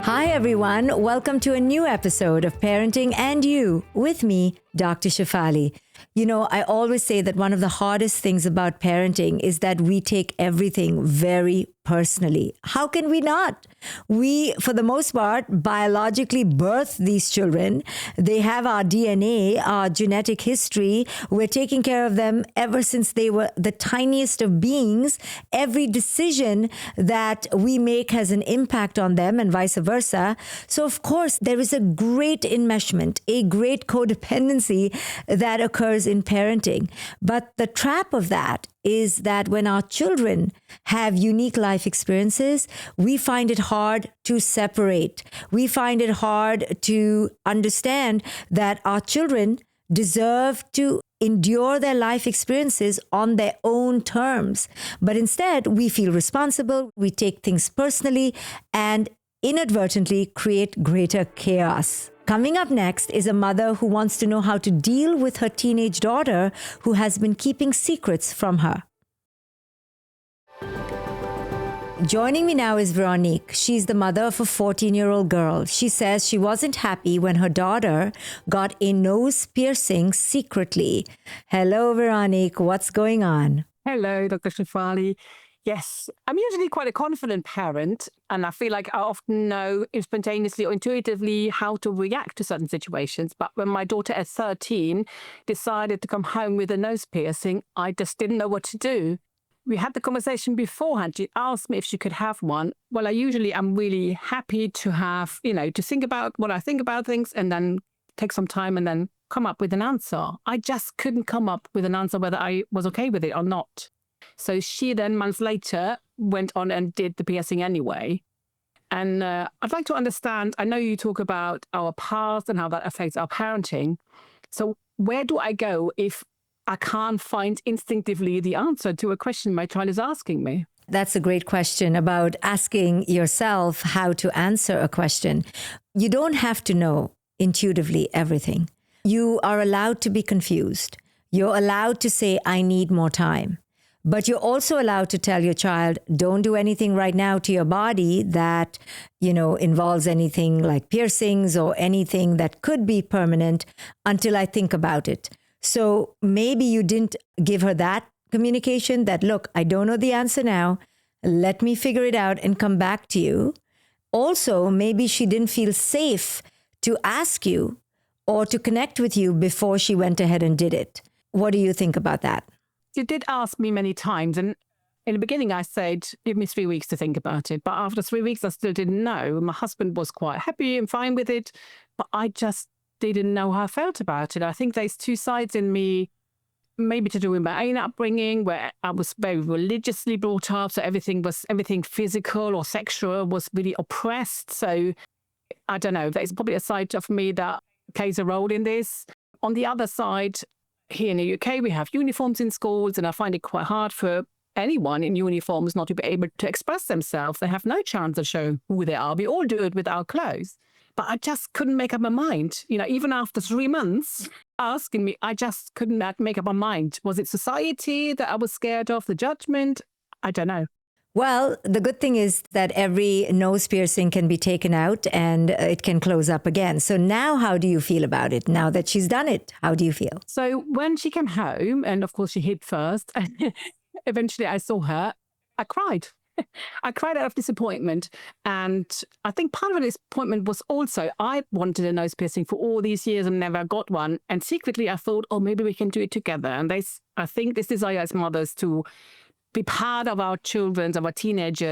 Hi, everyone. Welcome to a new episode of Parenting and You with me, Dr. Shefali. You know, I always say that one of the hardest things about parenting is that we take everything very personally. How can we not? We, for the most part, biologically birth these children. They have our DNA, our genetic history. We're taking care of them ever since they were the tiniest of beings. Every decision that we make has an impact on them and vice versa. So, of course, there is a great enmeshment, a great codependency that occurs in parenting. But the trap of that is that when our children have unique life experiences, we find it hard to separate. We find it hard to understand that our children deserve to endure their life experiences on their own terms. But instead, we feel responsible, we take things personally, and inadvertently create greater chaos. Coming up next is a mother who wants to know how to deal with her teenage daughter who has been keeping secrets from her. Joining me now is Veronique. She's the mother of a 14-year-old girl. She says she wasn't happy when her daughter got a nose piercing secretly. Hello, Veronique. What's going on? Hello, Dr. Shefali. Yes, I'm usually quite a confident parent, and I feel like I often know spontaneously or intuitively how to react to certain situations. But when my daughter at 13 decided to come home with a nose piercing, I just didn't know what to do. We had the conversation beforehand. She asked me if she could have one. Well, I usually am really happy to have, to think about what I think about things and then take some time and then come up with an answer. I just couldn't come up with an answer whether I was okay with it or not. So she then, months later, went on and did the piercing anyway. And I'd like to understand, I know you talk about our past and how that affects our parenting. So where do I go if I can't find instinctively the answer to a question my child is asking me? That's a great question about asking yourself how to answer a question. You don't have to know intuitively everything. You are allowed to be confused. You're allowed to say, I need more time. But you're also allowed to tell your child, don't do anything right now to your body that, involves anything like piercings or anything that could be permanent until I think about it. So maybe you didn't give her that communication that, look, I don't know the answer now. Let me figure it out and come back to you. Also, maybe she didn't feel safe to ask you or to connect with you before she went ahead and did it. What do you think about that? You did ask me many times, and in the beginning I said, give me 3 weeks to think about it. But after 3 weeks, I still didn't know. My husband was quite happy and fine with it, but I just didn't know how I felt about it. I think there's two sides in me, maybe to do with my own upbringing, where I was very religiously brought up. So everything physical or sexual was really oppressed. So I don't know, there's probably a side of me that plays a role in this. On the other side, here in the UK, we have uniforms in schools, and I find it quite hard for anyone in uniforms not to be able to express themselves. They have no chance to show who they are. We all do it with our clothes. But I just couldn't make up my mind. Even after 3 months asking me, I just couldn't make up my mind. Was it society that I was scared of, the judgment? I don't know. Well, the good thing is that every nose piercing can be taken out and it can close up again. So now how do you feel about it? Now that she's done it, how do you feel? So when she came home, and of course she hid first, and eventually I saw her, I cried. I cried out of disappointment. And I think part of the disappointment was also I wanted a nose piercing for all these years and never got one. And secretly I thought, oh, maybe we can do it together. And I think this desire as mothers to be part of our children's, of our teenage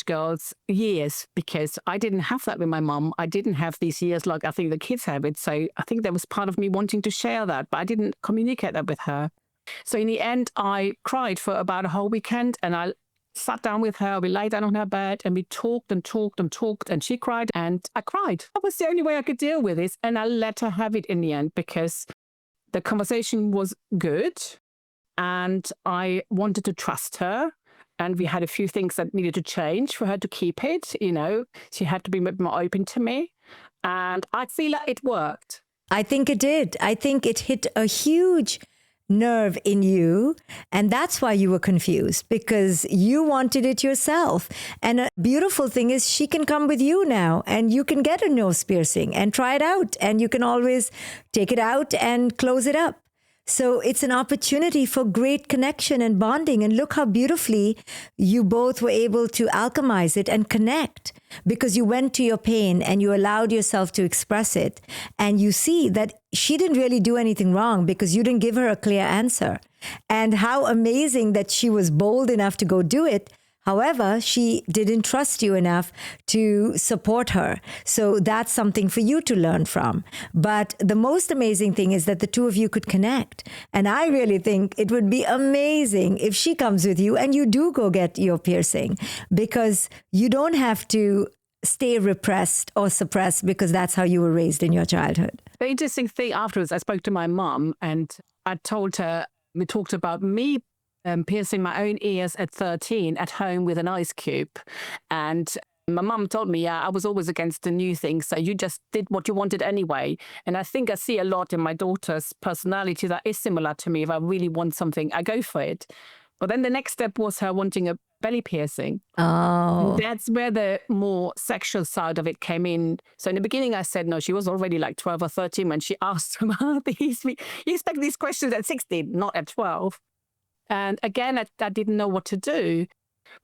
girls' years, because I didn't have that with my mom. I didn't have these years like I think the kids have it. So I think there was part of me wanting to share that, but I didn't communicate that with her. So in the end, I cried for about a whole weekend, and I sat down with her. We lay down on her bed and we talked and talked and talked, and she cried and I cried. That was the only way I could deal with this. And I let her have it in the end because the conversation was good. And I wanted to trust her. And we had a few things that needed to change for her to keep it. She had to be a bit more open to me. And I feel like it worked. I think it did. I think it hit a huge nerve in you. And that's why you were confused, because you wanted it yourself. And a beautiful thing is she can come with you now and you can get a nose piercing and try it out. And you can always take it out and close it up. So it's an opportunity for great connection and bonding. And look how beautifully you both were able to alchemize it and connect, because you went to your pain and you allowed yourself to express it. And you see that she didn't really do anything wrong because you didn't give her a clear answer. And how amazing that she was bold enough to go do it. However, she didn't trust you enough to support her. So that's something for you to learn from. But the most amazing thing is that the two of you could connect. And I really think it would be amazing if she comes with you and you do go get your piercing, because you don't have to stay repressed or suppressed because that's how you were raised in your childhood. The interesting thing afterwards, I spoke to my mum and I told her, we talked about me piercing my own ears at 13 at home with an ice cube. And my mum told me, yeah, I was always against the new things. So you just did what you wanted anyway. And I think I see a lot in my daughter's personality that is similar to me. If I really want something, I go for it. But then the next step was her wanting a belly piercing. Oh. That's where the more sexual side of it came in. So in the beginning, I said no. She was already like 12 or 13 when she asked about these. You expect these questions at 16, not at 12. And again, I didn't know what to do.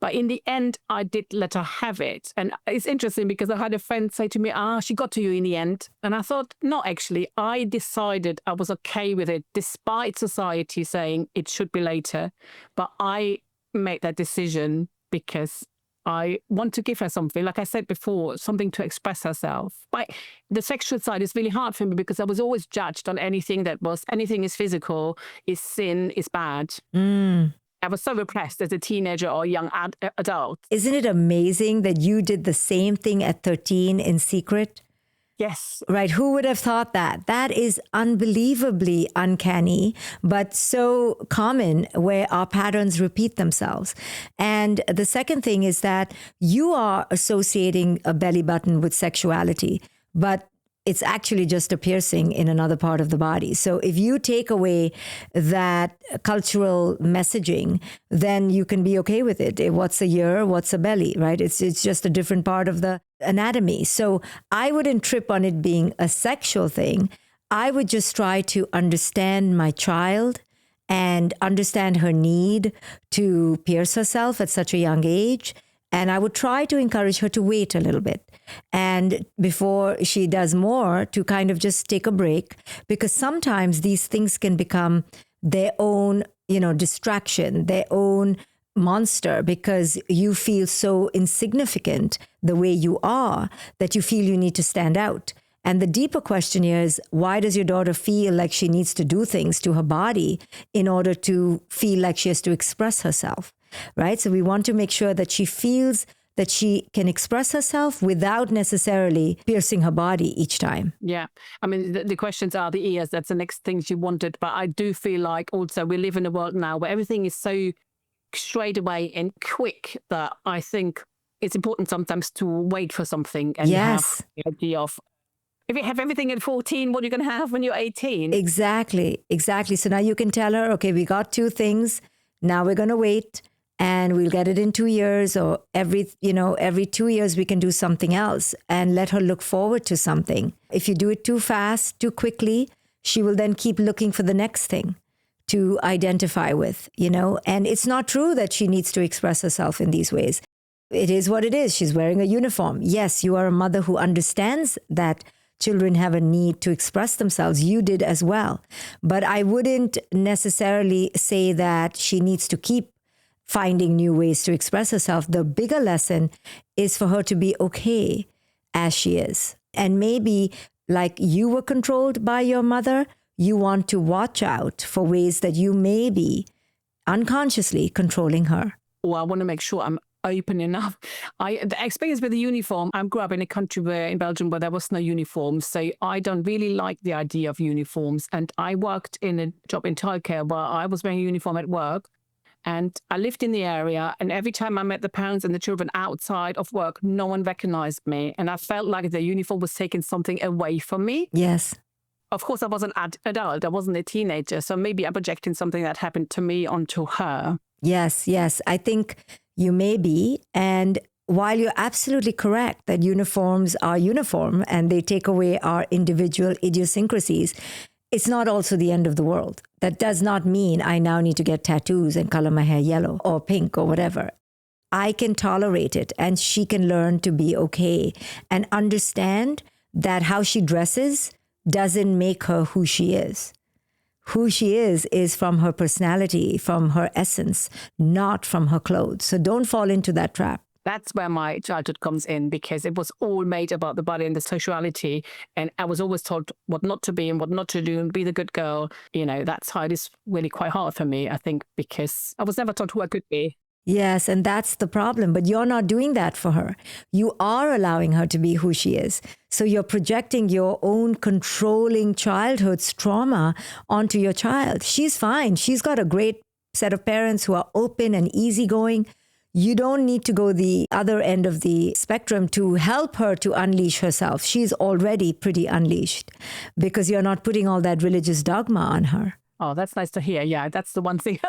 But in the end, I did let her have it. And it's interesting because I had a friend say to me, she got to you in the end. And I thought, no, actually, I decided I was okay with it, despite society saying it should be later. But I made that decision because I want to give her something, like I said before, something to express herself. But the sexual side is really hard for me because I was always judged on anything is physical, is sin, is bad. I was so repressed as a teenager or young adult. Isn't it amazing that you did the same thing at 13 in secret? Yes. Right. Who would have thought that? That is unbelievably uncanny, but so common, where our patterns repeat themselves. And the second thing is that you are associating a belly button with sexuality, but it's actually just a piercing in another part of the body. So if you take away that cultural messaging, then you can be okay with it. What's a ear? What's a belly, right? It's just a different part of the anatomy. So I wouldn't trip on it being a sexual thing. I would just try to understand my child and understand her need to pierce herself at such a young age. And I would try to encourage her to wait a little bit. And before she does more, to kind of just take a break, because sometimes these things can become their own, distraction, their own monster, because you feel so insignificant the way you are that you feel you need to stand out. And the deeper question here is, why does your daughter feel like she needs to do things to her body in order to feel like she has to express herself? Right? So we want to make sure that she feels that she can express herself without necessarily piercing her body each time. Yeah. I mean, the questions are the ears. That's the next thing she wanted. But I do feel like also we live in a world now where everything is so straight away and quick that I think it's important sometimes to wait for something and Yes. have the idea of, if you have everything at 14, what are you going to have when you're 18? Exactly. So now you can tell her, okay, we got two things. Now we're going to wait. And we'll get it in 2 years, or every 2 years we can do something else, and let her look forward to something. If you do it too fast, too quickly, she will then keep looking for the next thing to identify with, and it's not true that she needs to express herself in these ways. It is what it is. She's wearing a uniform. Yes, you are a mother who understands that children have a need to express themselves. You did as well. But I wouldn't necessarily say that she needs to keep finding new ways to express herself. The bigger lesson is for her to be okay as she is. And maybe like you were controlled by your mother, you want to watch out for ways that you may be unconsciously controlling her. Or I want to make sure I'm open enough. The experience with the uniform, I grew up in a country in Belgium where there was no uniform. So I don't really like the idea of uniforms. And I worked in a job in childcare where I was wearing a uniform at work. And I lived in the area, and every time I met the parents and the children outside of work, no one recognized me. And I felt like the uniform was taking something away from me. Yes. Of course, I was an adult. I wasn't a teenager. So maybe I'm projecting something that happened to me onto her. Yes, yes. I think you may be. And while you're absolutely correct that uniforms are uniform and they take away our individual idiosyncrasies, it's not also the end of the world. That does not mean I now need to get tattoos and color my hair yellow or pink or whatever. I can tolerate it and she can learn to be okay and understand that how she dresses doesn't make her who she is. Who she is from her personality, from her essence, not from her clothes. So don't fall into that trap. That's where my childhood comes in, because it was all made about the body and the sexuality. And I was always told what not to be and what not to do and be the good girl. That's how it is really quite hard for me, I think, because I was never taught who I could be. Yes, and that's the problem. But you're not doing that for her. You are allowing her to be who she is. So you're projecting your own controlling childhood's trauma onto your child. She's fine. She's got a great set of parents who are open and easygoing. You don't need to go the other end of the spectrum to help her to unleash herself. She's already pretty unleashed because you're not putting all that religious dogma on her. Oh, that's nice to hear. Yeah, that's the one thing.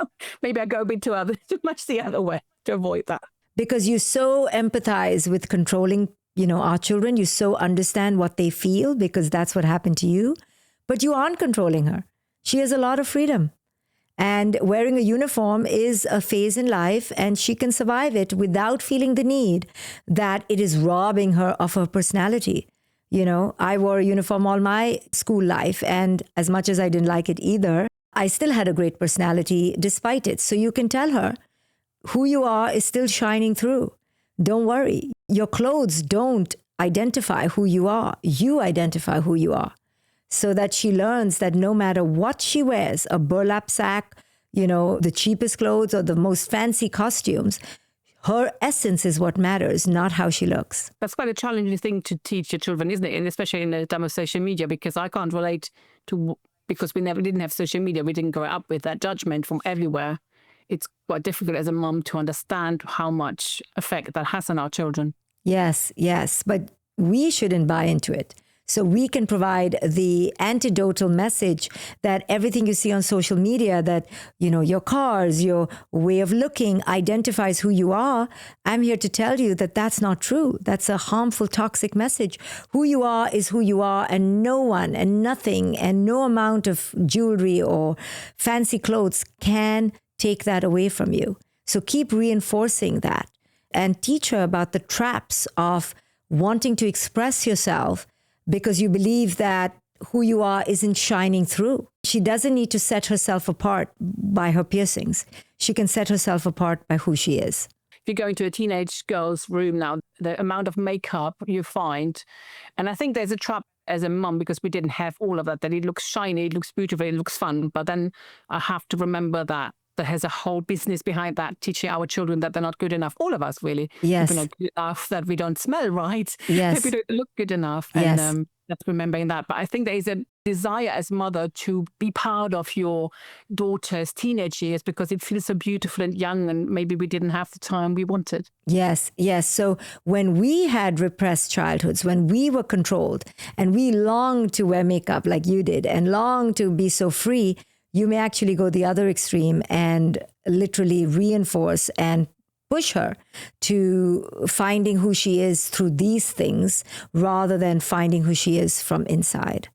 Maybe I go a bit too much the other way to avoid that. Because you so empathize with controlling, our children. You so understand what they feel because that's what happened to you. But you aren't controlling her. She has a lot of freedom. And wearing a uniform is a phase in life, and she can survive it without feeling the need that it is robbing her of her personality. I wore a uniform all my school life, and as much as I didn't like it either, I still had a great personality despite it. So you can tell her who you are is still shining through. Don't worry. Your clothes don't identify who you are. You identify who you are. So that she learns that no matter what she wears, a burlap sack, the cheapest clothes or the most fancy costumes, her essence is what matters, not how she looks. That's quite a challenging thing to teach your children, isn't it? And especially in the time of social media, because I can't relate to, because we never didn't have social media. We didn't grow up with that judgment from everywhere. It's quite difficult as a mom to understand how much effect that has on our children. Yes, yes. But we shouldn't buy into it. So we can provide the antidotal message that everything you see on social media, that, your cars, your way of looking identifies who you are. I'm here to tell you that that's not true. That's a harmful, toxic message. Who you are is who you are, and no one and nothing and no amount of jewelry or fancy clothes can take that away from you. So keep reinforcing that and teach her about the traps of wanting to express yourself because you believe that who you are isn't shining through. She doesn't need to set herself apart by her piercings. She can set herself apart by who she is. If you go into a teenage girl's room now, the amount of makeup you find, and I think there's a trap as a mum, because we didn't have all of that it looks shiny, it looks beautiful, it looks fun. But then I have to remember that there has a whole business behind that, teaching our children that they're not good enough. All of us, really. Yes. We're not good enough, that we don't smell right. Yes. That we don't look good enough. Yes. And that's remembering that. But I think there is a desire as mother to be proud of your daughter's teenage years because it feels so beautiful and young, and maybe we didn't have the time we wanted. Yes, yes. So when we had repressed childhoods, when we were controlled and we longed to wear makeup like you did and longed to be so free, you may actually go the other extreme and literally reinforce and push her to finding who she is through these things rather than finding who she is from inside.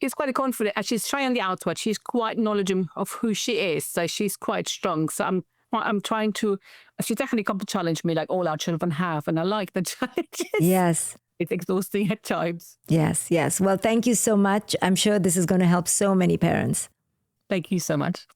She's quite confident, and she's shy on the outward. She's quite knowledgeable of who she is, so she's quite strong. So I'm trying to. She's definitely come to challenge me, like all our children have, and I like the challenges. Yes. It's exhausting at times. Yes, yes. Well, thank you so much. I'm sure this is going to help so many parents. Thank you so much.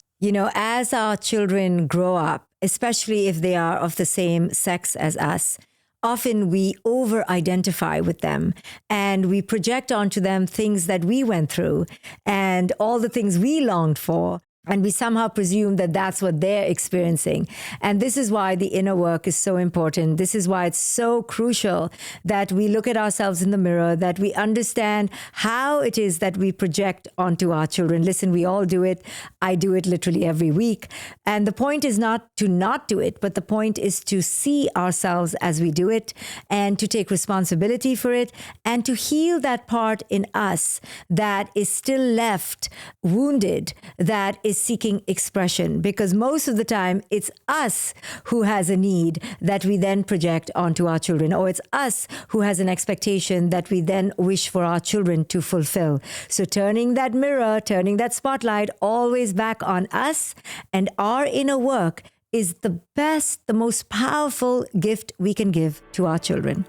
As our children grow up, especially if they are of the same sex as us, often we over-identify with them and we project onto them things that we went through and all the things we longed for. And we somehow presume that that's what they're experiencing. And this is why the inner work is so important. This is why it's so crucial that we look at ourselves in the mirror, that we understand how it is that we project onto our children. Listen, we all do it. I do it literally every week. And the point is not to not do it, but the point is to see ourselves as we do it and to take responsibility for it and to heal that part in us that is still left wounded, that is seeking expression, because most of the time it's us who has a need that we then project onto our children, or it's us who has an expectation that we then wish for our children to fulfill. So turning that mirror, turning that spotlight always back on us and our inner work is the best, the most powerful gift we can give to our children.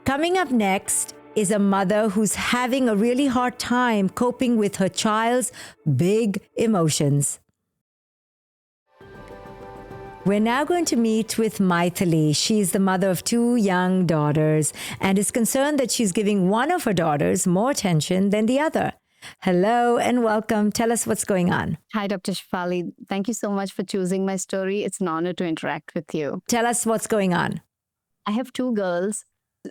Coming up next is a mother who's having a really hard time coping with her child's big emotions. We're now going to meet with Maithili. She's the mother of 2 young daughters and is concerned that she's giving one of her daughters more attention than the other. Hello and welcome. Tell us what's going on. Hi, Dr. Shefali. Thank you so much for choosing my story. It's an honor to interact with you. Tell us what's going on. I have 2 girls,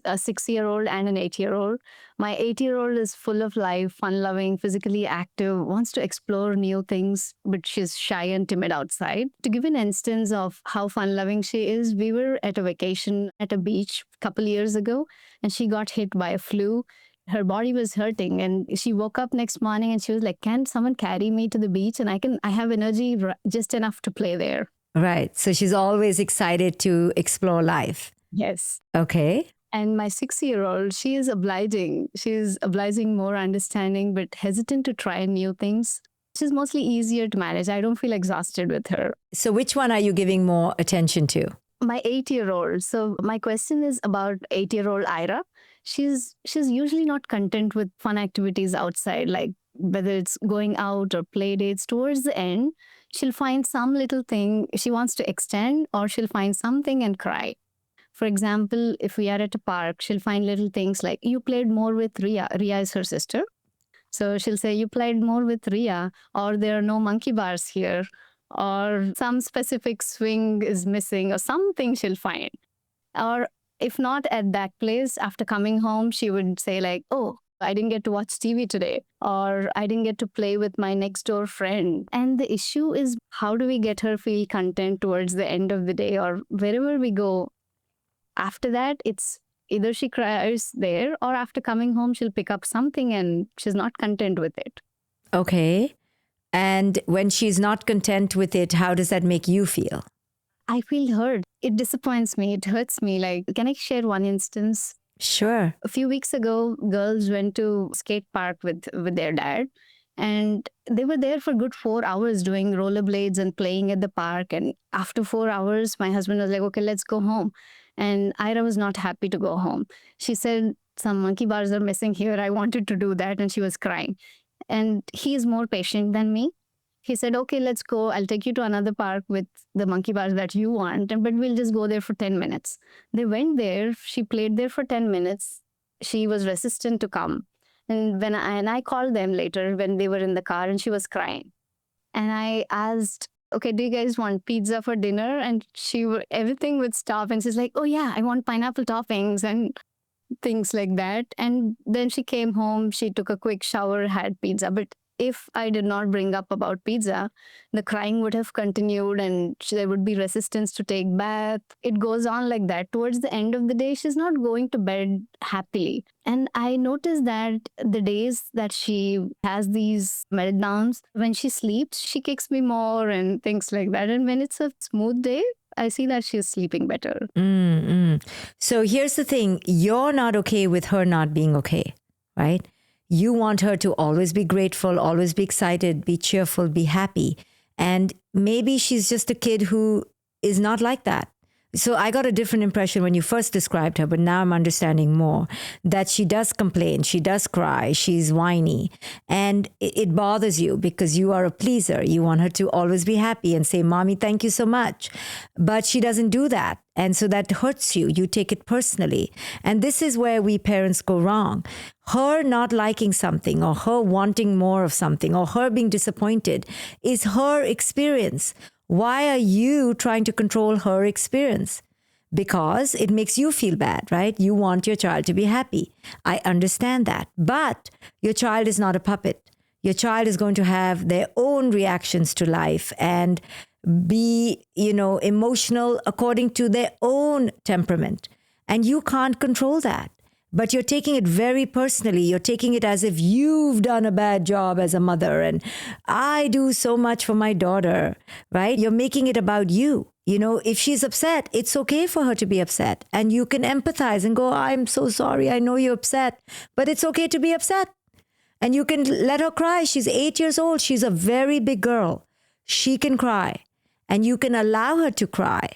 a 6-year-old and an 8-year-old. My 8-year-old is full of life, fun-loving, physically active, wants to explore new things, but she's shy and timid outside. To give an instance of how fun-loving she is, we were at a vacation at a beach a couple years ago, and she got hit by a flu. Her body was hurting, and she woke up next morning and she was like, can someone carry me to the beach? And I have energy just enough to play there. Right. So she's always excited to explore life. Yes. Okay. And my 6-year-old, she is obliging. She's obliging, more understanding, but hesitant to try new things. She's mostly easier to manage. I don't feel exhausted with her. So which one are you giving more attention to? My 8-year-old. So my question is about 8-year-old Ira. She's usually not content with fun activities outside, like whether it's going out or play dates. Towards the end, she'll find some little thing she wants to extend, or she'll find something and cry. For example, if we are at a park, she'll find little things like, you played more with Ria. Ria is her sister. So she'll say, you played more with Ria, or there are no monkey bars here, or some specific swing is missing, or something she'll find. Or if not at that place, after coming home, she would say like, oh, I didn't get to watch TV today, or I didn't get to play with my next door friend. And the issue is, how do we get her feel content towards the end of the day or wherever we go? After that, it's either she cries there, or after coming home, she'll pick up something and she's not content with it. Okay. And when she's not content with it, how does that make you feel? I feel hurt. It disappoints me. It hurts me. Like, can I share one instance? Sure. A few weeks ago, girls went to skate park with their dad. And they were there for good 4 hours doing rollerblades and playing at the park. And after 4 hours, my husband was like, okay, let's go home. And Ira was not happy to go home. She said, some monkey bars are missing here. I wanted to do that. And she was crying. And he is more patient than me. He said, okay, let's go. I'll take you to another park with the monkey bars that you want, but we'll just go there for 10 minutes. They went there. She played there for 10 minutes. She was resistant to come. And I called them later when they were in the car, and she was crying. And I asked, okay, do you guys want pizza for dinner? And everything would stop. And she's like, oh yeah, I want pineapple toppings and things like that. And then she came home, she took a quick shower, had pizza. But if I did not bring up about pizza, the crying would have continued and there would be resistance to take bath. It goes on like that. Towards the end of the day, she's not going to bed happily. And I noticed that the days that she has these meltdowns, when she sleeps, she kicks me more and things like that. And when it's a smooth day, I see that she's sleeping better. So here's the thing. You're not okay with her not being okay, right? You want her to always be grateful, always be excited, be cheerful, be happy. And maybe she's just a kid who is not like that. So I got a different impression when you first described her, but now I'm understanding more that she does complain, she does cry, she's whiny, and it bothers you because you are a pleaser. You want her to always be happy and say, Mommy, thank you so much. But she doesn't do that. And so that hurts you. You take it personally. And this is where we parents go wrong. Her not liking something or her wanting more of something or her being disappointed is her experience. Why are you trying to control her experience? Because it makes you feel bad, right? You want your child to be happy. I understand that. But your child is not a puppet. Your child is going to have their own reactions to life and be, emotional according to their own temperament. And you can't control that. But you're taking it very personally. You're taking it as if you've done a bad job as a mother and I do so much for my daughter, right? You're making it about you. If she's upset, it's okay for her to be upset. And you can empathize and go, I'm so sorry. I know you're upset, but it's okay to be upset. And you can let her cry. She's 8 years old. She's a very big girl. She can cry. And you can allow her to cry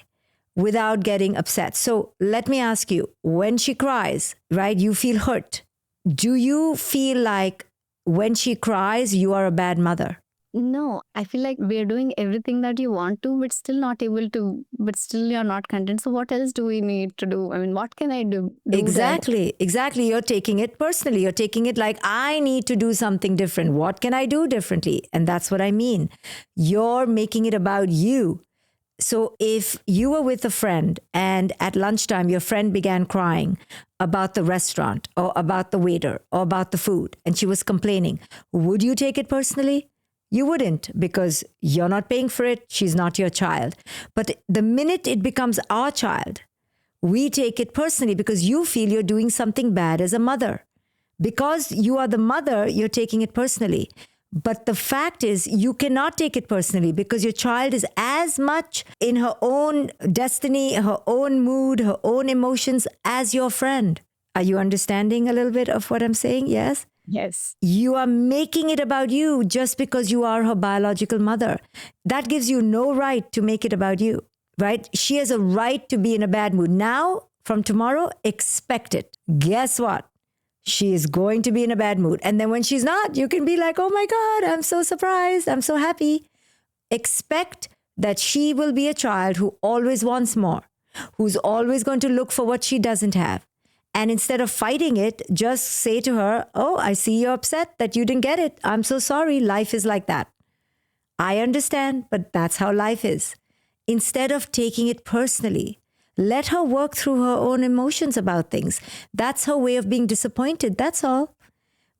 without getting upset. So let me ask you, when she cries, right, you feel hurt. Do you feel like when she cries, you are a bad mother? No, I feel like we're doing everything that you want to, but still not able to, but still you're not content. So what else do we need to do? I mean, what can I do? Exactly. You're taking it personally. You're taking it like, I need to do something different. What can I do differently? And that's what I mean. You're making it about you. So if you were with a friend and at lunchtime, your friend began crying about the restaurant or about the waiter or about the food, and she was complaining, would you take it personally? You wouldn't, because you're not paying for it. She's not your child. But the minute it becomes our child, we take it personally because you feel you're doing something bad as a mother. Because you are the mother, you're taking it personally. But the fact is, you cannot take it personally because your child is as much in her own destiny, her own mood, her own emotions as your friend. Are you understanding a little bit of what I'm saying? Yes? Yes. You are making it about you just because you are her biological mother. That gives you no right to make it about you, right? She has a right to be in a bad mood. Now, from tomorrow, expect it. Guess what? She is going to be in a bad mood. And then when she's not, you can be like, oh my God, I'm so surprised. I'm so happy. Expect that she will be a child who always wants more, who's always going to look for what she doesn't have. And instead of fighting it, just say to her, oh, I see you're upset that you didn't get it. I'm so sorry. Life is like that. I understand, but that's how life is. Instead of taking it personally, let her work through her own emotions about things. That's her way of being disappointed. That's all.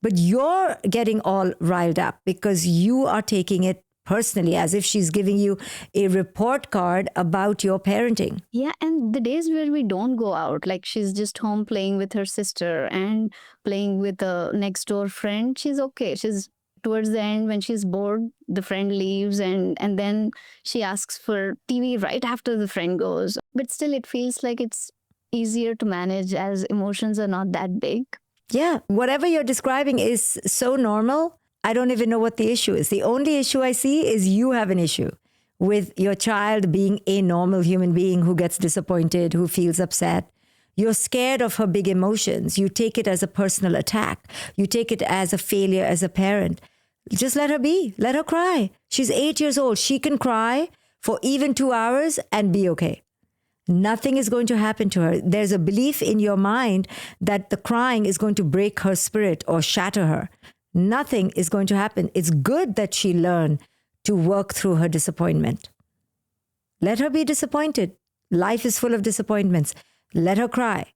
But you're getting all riled up because you are taking it personally as if she's giving you a report card about your parenting. Yeah, and the days where we don't go out, like she's just home playing with her sister and playing with a next door friend, she's okay. She's towards the end when she's bored, the friend leaves and then she asks for TV right after the friend goes. But still it feels like it's easier to manage as emotions are not that big. Yeah, whatever you're describing is so normal. I don't even know what the issue is. The only issue I see is you have an issue with your child being a normal human being who gets disappointed, who feels upset. You're scared of her big emotions. You take it as a personal attack. You take it as a failure as a parent. Just let her be. Let her cry. She's 8 years old. She can cry for even 2 hours and be okay. Nothing is going to happen to her. There's a belief in your mind that the crying is going to break her spirit or shatter her. Nothing is going to happen. It's good that she learned to work through her disappointment. Let her be disappointed. Life is full of disappointments. Let her cry.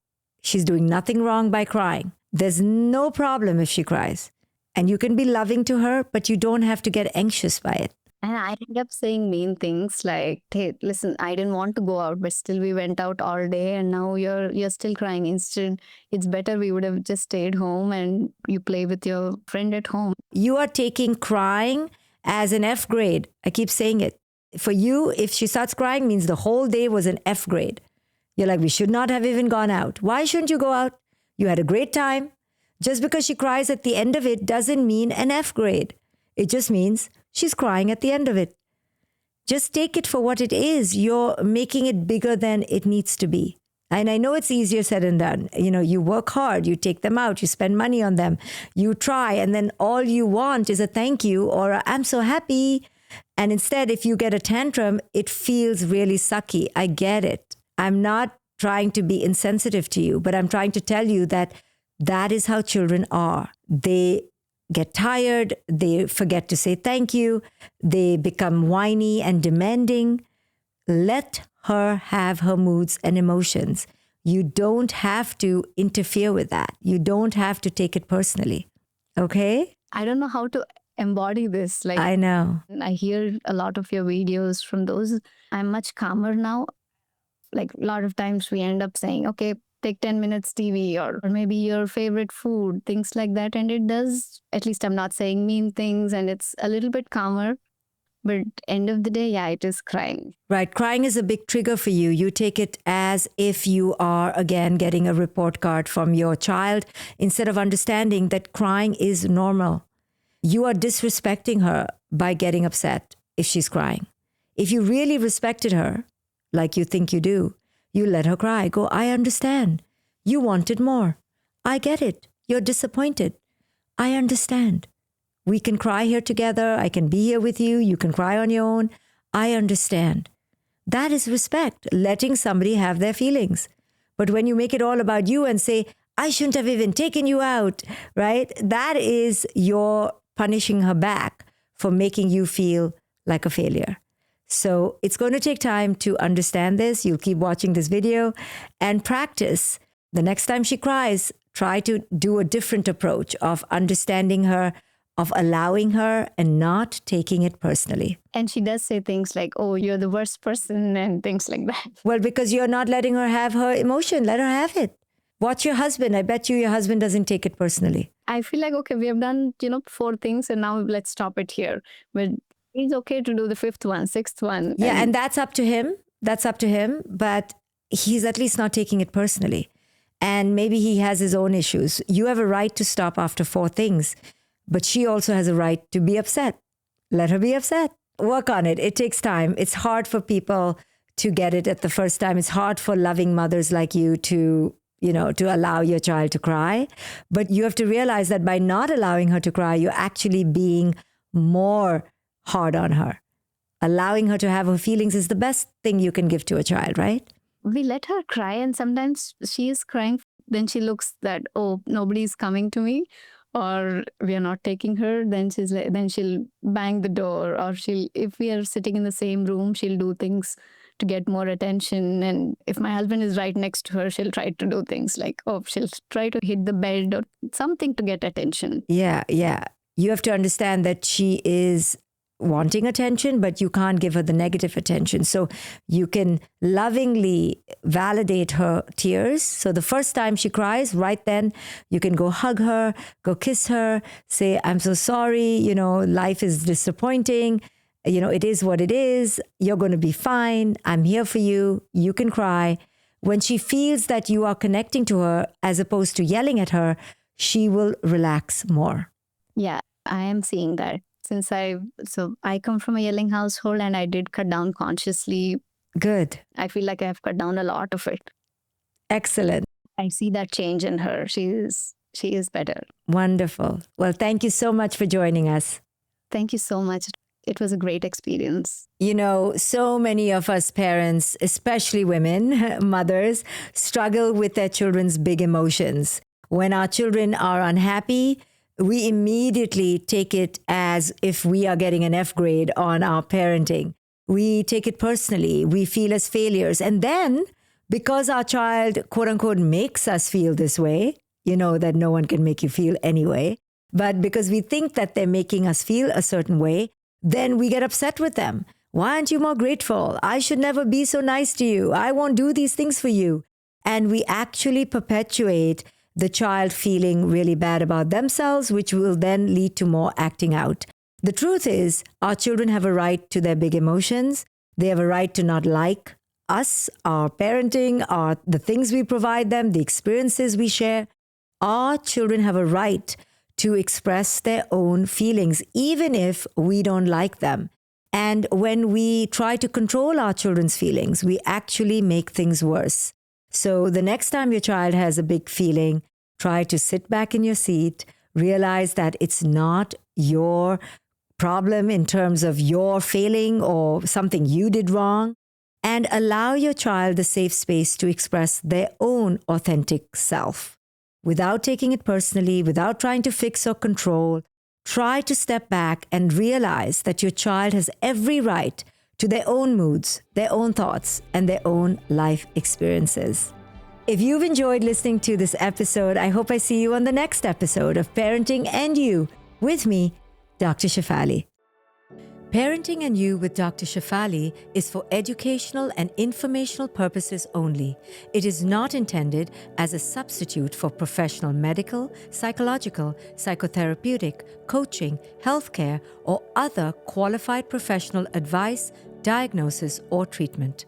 She's doing nothing wrong by crying. There's no problem if she cries. And you can be loving to her, but you don't have to get anxious by it. And I end up saying mean things like, hey, listen, I didn't want to go out, but still we went out all day and now you're still crying. Instead, it's better we would have just stayed home and you play with your friend at home. You are taking crying as an F grade. I keep saying it. For you, if she starts crying, means the whole day was an F grade. You're like, we should not have even gone out. Why shouldn't you go out? You had a great time. Just because she cries at the end of it doesn't mean an F grade. It just means she's crying at the end of it. Just take it for what it is. You're making it bigger than it needs to be. And I know it's easier said than done. You work hard, you take them out, you spend money on them, you try, and then all you want is a thank you or a, I'm so happy. And instead, if you get a tantrum, it feels really sucky. I get it. I'm not trying to be insensitive to you, but I'm trying to tell you that that is how children are. They get tired, they forget to say thank you, they become whiny and demanding. Let her have her moods and emotions. You don't have to interfere with that. You don't have to take it personally. Okay? I don't know how to embody this. Like, I know. I hear a lot of your videos from those. I'm much calmer now. Like a lot of times we end up saying, okay, take 10 minutes TV or maybe your favorite food, things like that. And it does, at least I'm not saying mean things and it's a little bit calmer. But end of the day, yeah, it is crying. Right. Crying is a big trigger for you. You take it as if you are, again, getting a report card from your child instead of understanding that crying is normal. You are disrespecting her by getting upset if she's crying. If you really respected her, like you think you do, you let her cry. Go, I understand. You wanted more. I get it. You're disappointed. I understand. We can cry here together. I can be here with you. You can cry on your own. I understand. That is respect, letting somebody have their feelings. But when you make it all about you and say, I shouldn't have even taken you out, right? That is your punishing her back for making you feel like a failure. So it's going to take time to understand this. You'll keep watching this video and practice. The next time she cries, try to do a different approach of understanding her, of allowing her and not taking it personally. And she does say things like, oh, you're the worst person and things like that. Well, because you're not letting her have her emotion. Let her have it. Watch your husband. I bet you your husband doesn't take it personally. I feel like, okay, we have done, 4 things and now let's stop it here. But he's okay to do the 5th one, 6th one. Yeah, and that's up to him. That's up to him. But he's at least not taking it personally. And maybe he has his own issues. You have a right to stop after 4 things. But she also has a right to be upset. Let her be upset. Work on it. It takes time. It's hard for people to get it at the first time. It's hard for loving mothers like you to allow your child to cry. But you have to realize that by not allowing her to cry, you're actually being more hard on her. Allowing her to have her feelings is the best thing you can give to a child, right? We let her cry and sometimes she is crying. Then she looks that, oh, nobody's coming to me. Or we are not taking her, then she'll bang the door, or if we are sitting in the same room, she'll do things to get more attention. And if my husband is right next to her, she'll try to do things like, she'll try to hit the bed or something to get attention. Yeah. You have to understand that she is wanting attention, but you can't give her the negative attention. So you can lovingly validate her tears. So the first time she cries, right then, you can go hug her, go kiss her, say, I'm so sorry, life is disappointing. It is what it is. You're going to be fine. I'm here for you. You can cry. When she feels that you are connecting to her as opposed to yelling at her, she will relax more. Yeah, I am seeing that. Since I come from a yelling household and I did cut down consciously. Good. I feel like I have cut down a lot of it. Excellent. I see that change in her. She is better. Wonderful. Well, thank you so much for joining us. Thank you so much. It was a great experience. So many of us parents, especially women, mothers, struggle with their children's big emotions. When our children are unhappy, we immediately take it as if we are getting an F grade on our parenting. We take it personally. We feel as failures. And then, because our child, quote unquote, makes us feel this way, that no one can make you feel anyway, but because we think that they're making us feel a certain way, then we get upset with them. Why aren't you more grateful? I should never be so nice to you. I won't do these things for you. And we actually perpetuate the child feeling really bad about themselves, which will then lead to more acting out. The truth is, our children have a right to their big emotions. They have a right to not like us, our parenting, the things we provide them, the experiences we share. Our children have a right to express their own feelings, even if we don't like them. And when we try to control our children's feelings, we actually make things worse. So the next time your child has a big feeling, try to sit back in your seat, realize that it's not your problem in terms of your failing or something you did wrong, and allow your child the safe space to express their own authentic self. Without taking it personally, without trying to fix or control, try to step back and realize that your child has every right to their own moods, their own thoughts, and their own life experiences. If you've enjoyed listening to this episode, I hope I see you on the next episode of Parenting and You with me, Dr. Shefali. Parenting and You with Dr. Shefali is for educational and informational purposes only. It is not intended as a substitute for professional medical, psychological, psychotherapeutic, coaching, healthcare, or other qualified professional advice, diagnosis, or treatment.